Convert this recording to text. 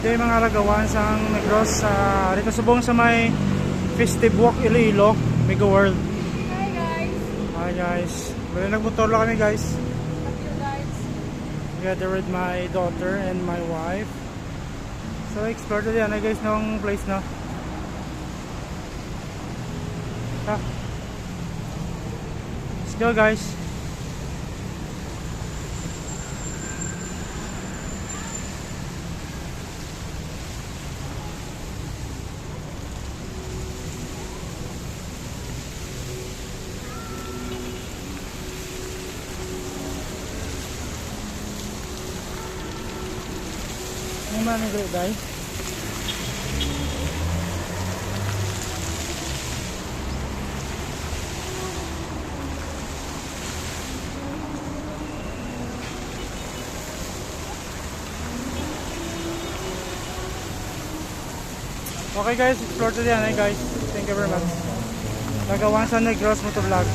Ito yung mga lagawan sa Negros dito subong sa may Festive Walk Iloilo, Mega World. Hi guys! Hi guys. Bali nagmotor lang kami guys. Thank you guys. Together with my daughter and my wife. So explore na yan guys ng place na. Let's go guys. Ano man ang guys? Okay guys, explore to yan guys. Thank you very much. Nagawan sa Negros Motovlog.